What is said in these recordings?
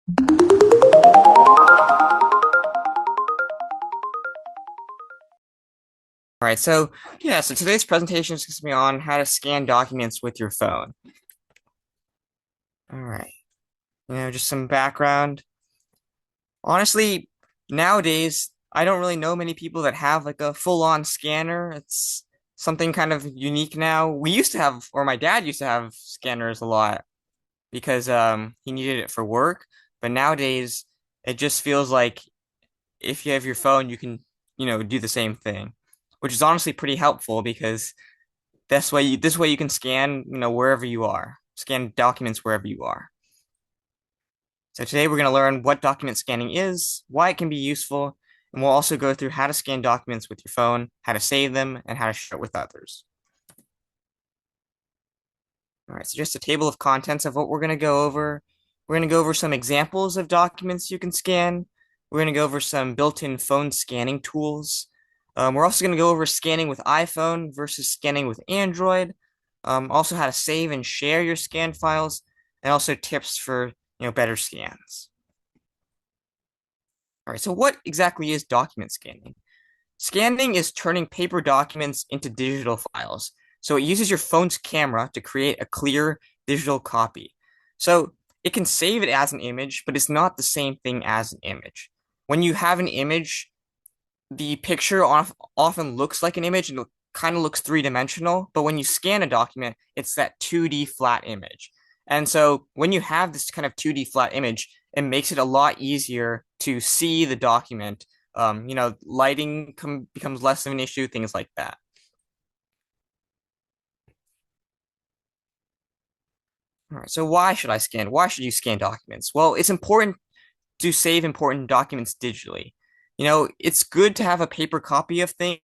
All right, so today's presentation is going to be on how to scan documents with your phone. All right, just some background. Honestly, nowadays, I don't really know many people that have like a full-on scanner. It's something kind of unique now. We used to have, or my dad used to have scanners a lot because he needed it for work. But nowadays, it just feels like if you have your phone, you can, do the same thing, which is honestly pretty helpful because this way you can scan, wherever you are. Scan documents wherever you are. So today we're going to learn what document scanning is, why it can be useful, and we'll also go through how to scan documents with your phone, how to save them, and how to share it with others. All right, so just a table of contents of what we're going to go over. We're going to go over some examples of documents you can scan. We're going to go over some built-in phone scanning tools. We're also going to go over scanning with iPhone versus scanning with Android. Also how to save and share your scan files, and also tips for better scans. All right, so what exactly is document scanning? Scanning is turning paper documents into digital files. So it uses your phone's camera to create a clear digital copy. So it can save it as an image, but it's not the same thing as an image. When you have an image, the picture often looks like an image and kind of looks three-dimensional, but when you scan a document, it's that 2D flat image. And so when you have this kind of 2D flat image, it makes it a lot easier to see the document. Lighting becomes less of an issue, things like that. All right, so why should I scan? Why should you scan documents? Well, it's important to save important documents digitally. It's good to have a paper copy of things,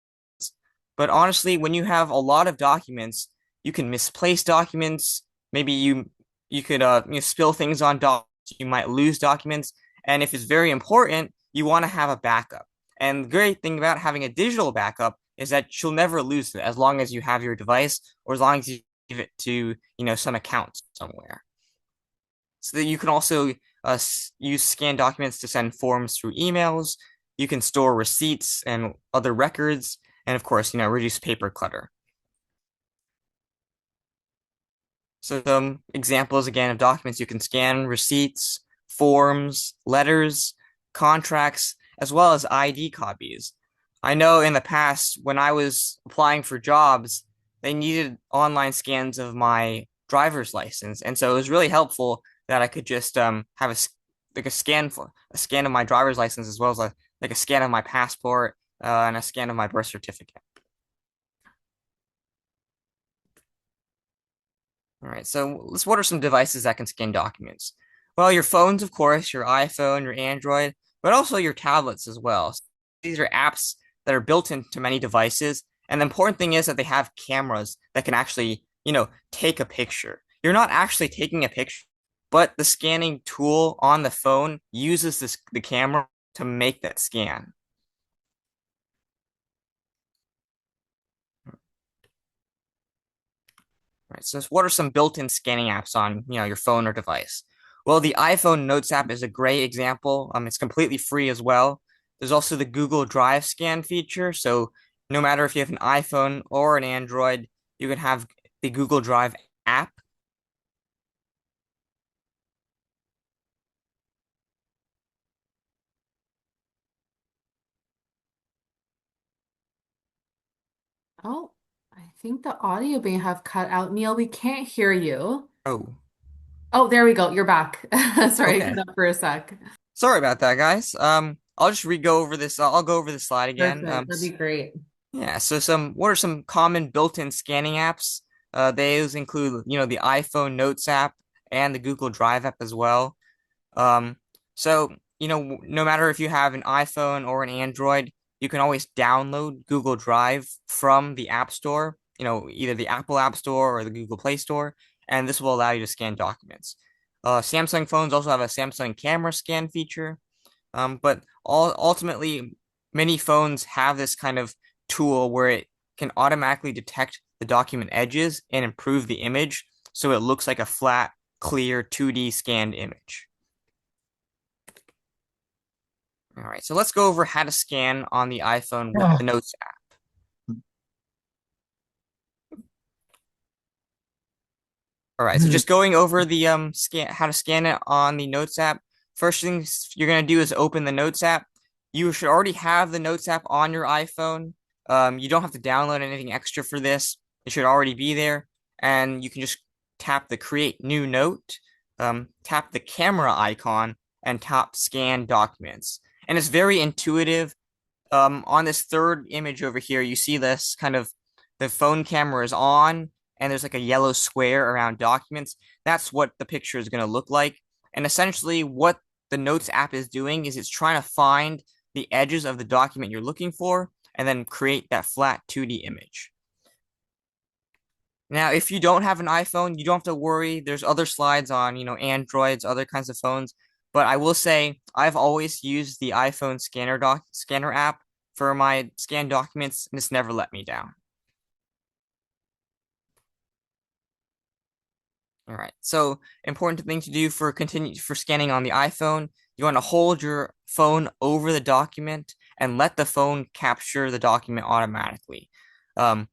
but honestly, when you have a lot of documents, you can misplace documents. Maybe you could spill things on documents. You might lose documents, and if it's very important, you want to have a backup. And the great thing about having a digital backup is that you'll never lose it as long as you have your device or as long as you give it to some account somewhere. So that you can also use scanned documents to send forms through emails. You can store receipts and other records, and of course, reduce paper clutter. So some examples again of documents you can scan: receipts, forms, letters, contracts, as well as ID copies. I know in the past when I was applying for jobs, they needed online scans of my driver's license, and so it was really helpful that I could just have like a scan of my driver's license as well as like a scan of my passport and a scan of my birth certificate. All right, so what are some devices that can scan documents? Well, your phones, of course, your iPhone, your Android, but also your tablets as well. So these are apps that are built into many devices, and the important thing is that they have cameras that can actually, take a picture. You're not actually taking a picture, but the scanning tool on the phone uses the camera to make that scan. Right. So what are some built-in scanning apps on, your phone or device? Well, the iPhone Notes app is a great example. It's completely free as well. There's also the Google Drive scan feature. So no matter if you have an iPhone or an Android, you can have the Google Drive app. Oh, I think the audio may have cut out. Neil, we can't hear you. Oh, Oh, there we go. You're back. Sorry, I okay. cut out for a sec. Sorry about that, guys. I'll just re-go over this. I'll go over the slide again. Perfect. That'd be great. Yeah, so what are some common built-in scanning apps? Those include, the iPhone Notes app and the Google Drive app as well. Um, so, no matter if you have an iPhone or an Android, you can always download Google Drive from the App Store, either the Apple App Store or the Google Play Store, and this will allow you to scan documents. Samsung phones also have a Samsung camera scan feature. But ultimately, many phones have this kind of tool where it can automatically detect the document edges and improve the image so it looks like a flat, clear 2D scanned image. All right, so let's go over how to scan on the iPhone with the Ah. Notes app. All right, so just going over the scan how to scan it on the Notes app. First things you're gonna do is open the Notes app. You should already have the Notes app on your iPhone. You don't have to download anything extra for this. It should already be there, and you can just tap the Create New Note, tap the camera icon, and tap Scan Documents. And it's very intuitive. On this third image over here, you see this kind of the phone camera is on, and there's like a yellow square around documents. That's what the picture is going to look like. And essentially, what the Notes app is doing is it's trying to find the edges of the document you're looking for and then create that flat 2D image. Now, if you don't have an iPhone, you don't have to worry. There's other slides on, Androids, other kinds of phones. But I will say I've always used the iPhone scanner app for my scanned documents, and it's never let me down. All right. So important thing to do for scanning on the iPhone, you want to hold your phone over the document and let the phone capture the document automatically. Um,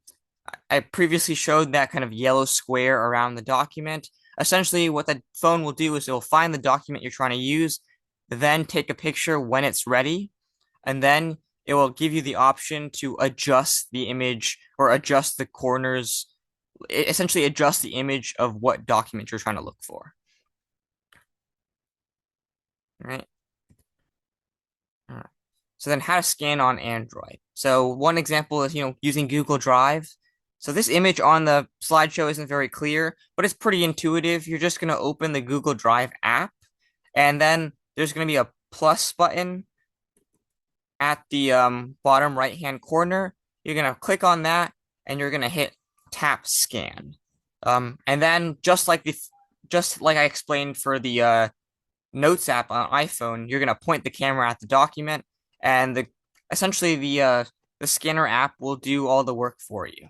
I previously showed that kind of yellow square around the document. Essentially, what the phone will do is it will find the document you're trying to use, then take a picture when it's ready, and then it will give you the option to adjust the image or adjust the corners, essentially adjust the image of what document you're trying to look for. All right. All right. So then how to scan on Android. So one example is, using Google Drive. So this image on the slideshow isn't very clear, but it's pretty intuitive. You're just going to open the Google Drive app, and then there's going to be a plus button at the bottom right-hand corner. You're going to click on that, and you're going to hit tap scan. And then just like I explained for the Notes app on iPhone, you're gonna point the camera at the document, and essentially the scanner app will do all the work for you.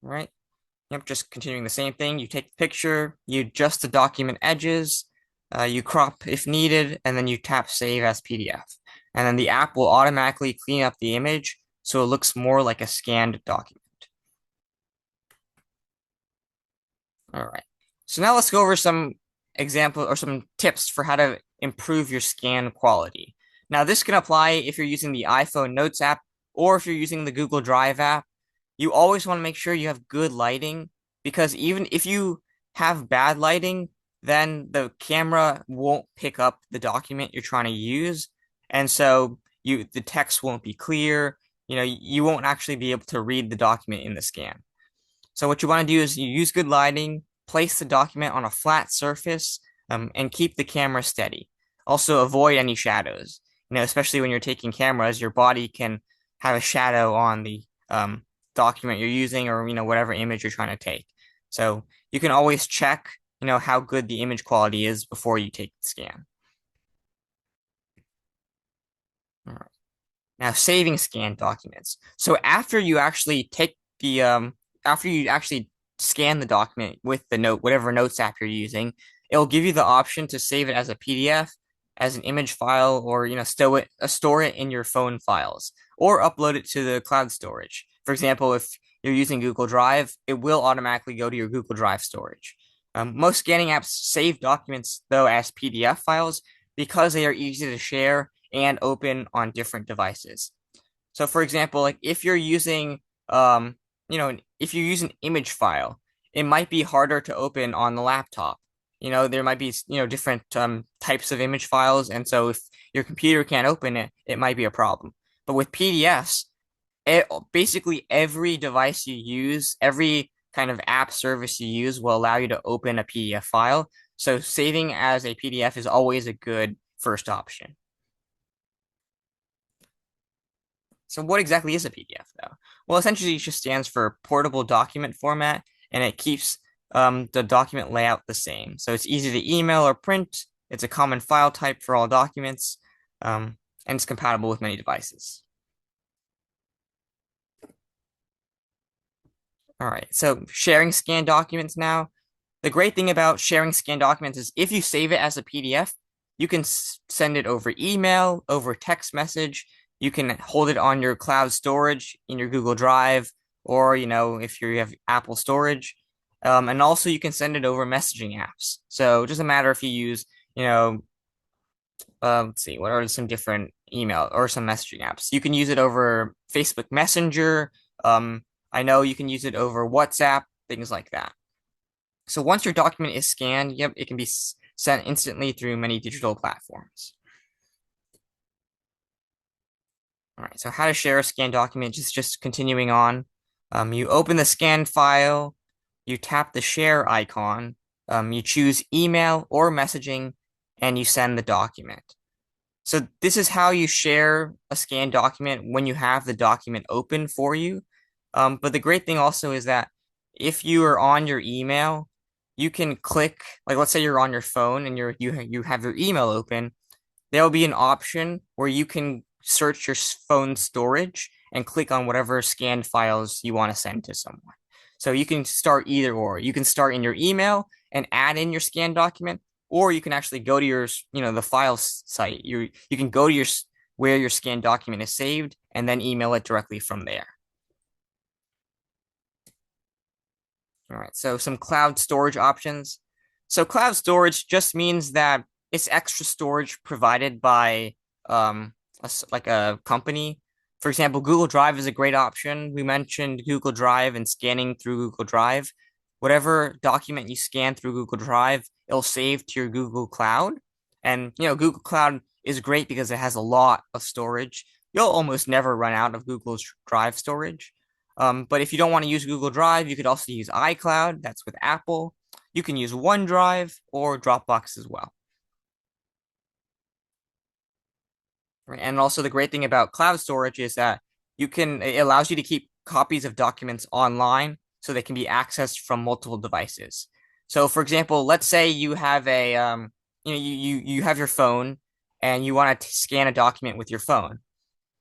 Right? Yep, just continuing the same thing. You take the picture, you adjust the document edges, you crop if needed, and then you tap save as PDF. And then the app will automatically clean up the image so it looks more like a scanned document. All right. So now let's go over some example or some tips for how to improve your scan quality. Now, this can apply if you're using the iPhone Notes app or if you're using the Google Drive app. You always want to make sure you have good lighting because even if you have bad lighting, then the camera won't pick up the document you're trying to use. And so the text won't be clear. You won't actually be able to read the document in the scan. So what you want to do is you use good lighting, place the document on a flat surface, and keep the camera steady. Also avoid any shadows. Especially when you're taking cameras, your body can have a shadow on the document you're using or whatever image you're trying to take. So you can always check how good the image quality is before you take the scan. All right. Now, saving scanned documents. So after you actually scan the document with the note, whatever notes app you're using, it'll give you the option to save it as a PDF, as an image file, or store it in your phone files, or upload it to the cloud storage. For example, if you're using Google Drive, it will automatically go to your Google Drive storage. Most scanning apps save documents though as PDF files because they are easy to share and open on different devices. So for example, like if you use an image file, it might be harder to open on the laptop. There might be, different types of image files, and so if your computer can't open it, it might be a problem. But with PDFs, basically every device you use, every kind of app service you use will allow you to open a PDF file. So saving as a PDF is always a good first option. So what exactly is a PDF though? Well, essentially it just stands for portable document format, and it keeps the document layout the same. So it's easy to email or print. It's a common file type for all documents, and it's compatible with many devices. All right, so sharing scanned documents now. the great thing about sharing scanned documents is if you save it as a PDF, you can send it over email, over text message. You can hold it on your cloud storage in your Google Drive, or if you have Apple storage. And also you can send it over messaging apps. So it doesn't matter if you use, you know, let's see, what are some different email or some messaging apps? You can use it over Facebook Messenger. Um, I know you can use it over WhatsApp, things like that. So once your document is scanned, yep, it can be sent instantly through many digital platforms. All right, so how to share a scanned document, just continuing on. You open the scanned file, you tap the share icon, you choose email or messaging, and you send the document. So this is how you share a scanned document when you have the document open for you. But the great thing also is that if you are on your email, you can click, like let's say you're on your phone and you have your email open, there will be an option where you can search your phone storage and click on whatever scanned files you want to send to someone. So you can start either or. You can start in your email and add in your scanned document, or you can actually go to your, the files site. You can go to your where your scanned document is saved and then email it directly from there. All right, so some cloud storage options. So cloud storage just means that it's extra storage provided by like a company. For example, Google Drive is a great option. We mentioned Google Drive and scanning through Google Drive. Whatever document you scan through Google Drive, it'll save to your Google Cloud. And Google Cloud is great because it has a lot of storage. You'll almost never run out of Google's Drive storage. But if you don't want to use Google Drive, you could also use iCloud. That's with Apple. You can use OneDrive or Dropbox as well. Right? And also the great thing about cloud storage is that it allows you to keep copies of documents online so they can be accessed from multiple devices. So for example, let's say you have you have your phone and you want to scan a document with your phone.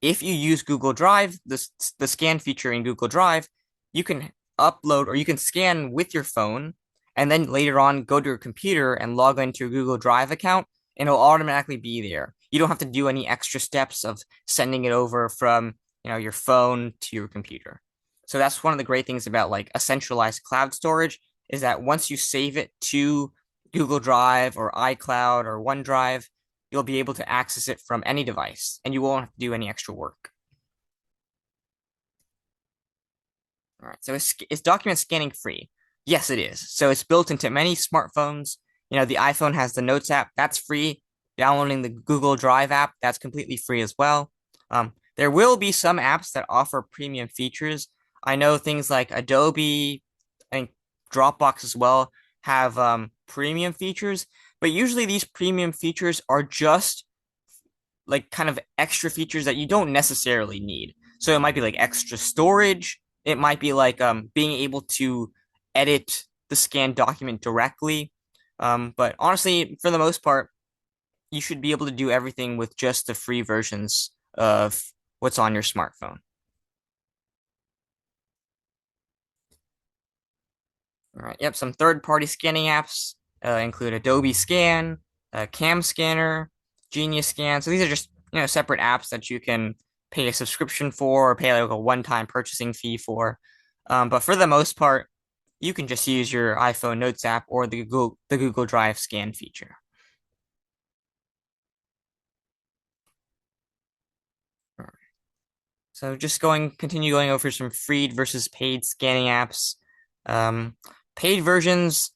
If you use Google Drive, the scan feature in Google Drive, you can upload or you can scan with your phone and then later on go to your computer and log into your Google Drive account and it'll automatically be there. You don't have to do any extra steps of sending it over from, your phone to your computer. So that's one of the great things about like a centralized cloud storage is that once you save it to Google Drive or iCloud or OneDrive, you'll be able to access it from any device and you won't have to do any extra work. All right, so is document scanning free? Yes, it is. So it's built into many smartphones. The iPhone has the Notes app, that's free. Downloading the Google Drive app, that's completely free as well. There will be some apps that offer premium features. I know things like Adobe and Dropbox as well have premium features, but usually these premium features are just like kind of extra features that you don't necessarily need. So it might be like extra storage. It might be like being able to edit the scanned document directly. But honestly, for the most part, you should be able to do everything with just the free versions of what's on your smartphone. All right. Yep. Some third-party scanning apps include Adobe Scan, Cam Scanner, Genius Scan. So these are just separate apps that you can pay a subscription for or pay like a one-time purchasing fee for. But for the most part, you can just use your iPhone Notes app or the Google Drive scan feature. So just continue going over some free versus paid scanning apps. Um, Paid versions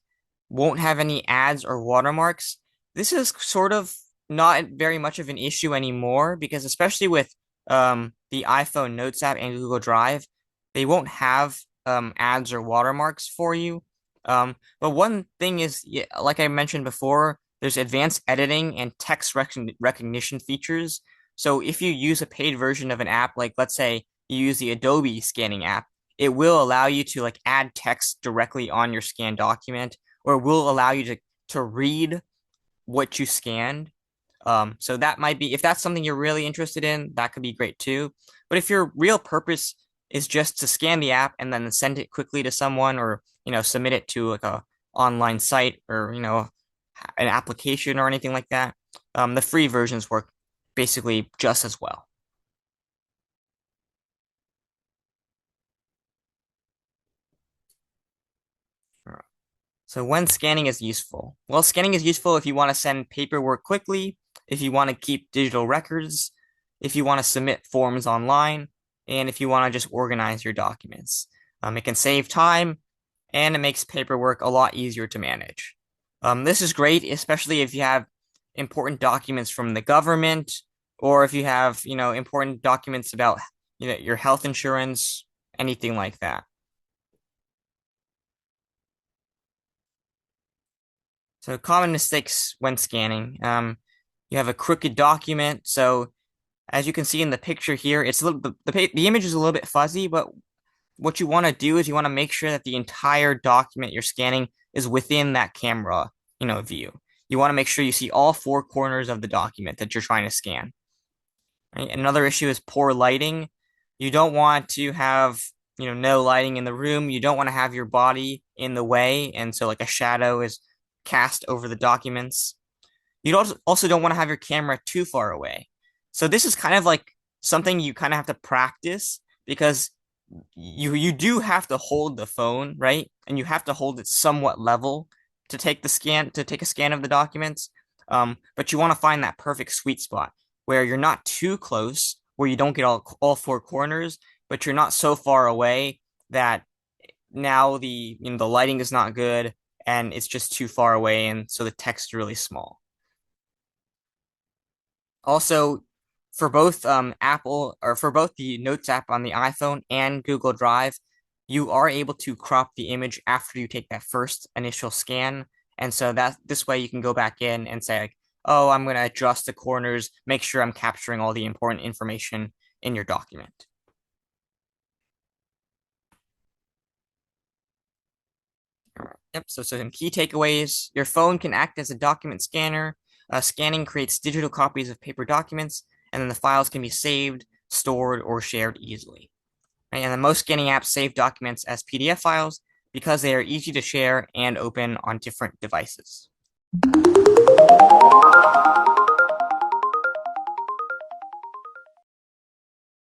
won't have any ads or watermarks. This is sort of not very much of an issue anymore because especially with the iPhone Notes app and Google Drive, they won't have ads or watermarks for you. But one thing is, yeah, like I mentioned before, there's advanced editing and text recognition features. So if you use a paid version of an app, like let's say you use the Adobe scanning app, it will allow you to like add text directly on your scanned document, or it will allow you to read what you scanned. So that might be if that's something you're really interested in, that could be great too. But if your real purpose is just to scan the app and then send it quickly to someone, or submit it to like online site or an application or anything like that, the free versions work basically just as well. So when scanning is useful? Well, scanning is useful if you want to send paperwork quickly, if you want to keep digital records, if you want to submit forms online, and if you want to just organize your documents. It can save time and it makes paperwork a lot easier to manage. This is great, especially if you have important documents from the government or if you have, important documents about, your health insurance, anything like that. So common mistakes when scanning. You have a crooked document. So as you can see in the picture here, it's a little the image is a little bit fuzzy, but what you want to do is you want to make sure that the entire document you're scanning is within that camera, view. You want to make sure you see all four corners of the document that you're trying to scan. Right? Another issue is poor lighting. You don't want to have, no lighting in the room. You don't want to have your body in the way, and so like a shadow is cast over the documents. You also don't want to have your camera too far away. So this is kind of like something you kind of have to practice because you do have to hold the phone, right? And you have to hold it somewhat level to take a scan of the documents. But you want to find that perfect sweet spot where you're not too close, where you don't get all four corners, but you're not so far away that now the lighting is not good and it's just too far away, and so the text is really small. Also, for both Apple or for both the Notes app on the iPhone and Google Drive, you are able to crop the image after you take that first initial scan. And so that this way you can go back in and say like, oh, I'm going to adjust the corners, make sure I'm capturing all the important information in your document. All right. Yep. So some key takeaways. Your phone can act as a document scanner. Scanning creates digital copies of paper documents, and then the files can be saved, stored, or shared easily. Right? And then most scanning apps save documents as PDF files because they are easy to share and open on different devices.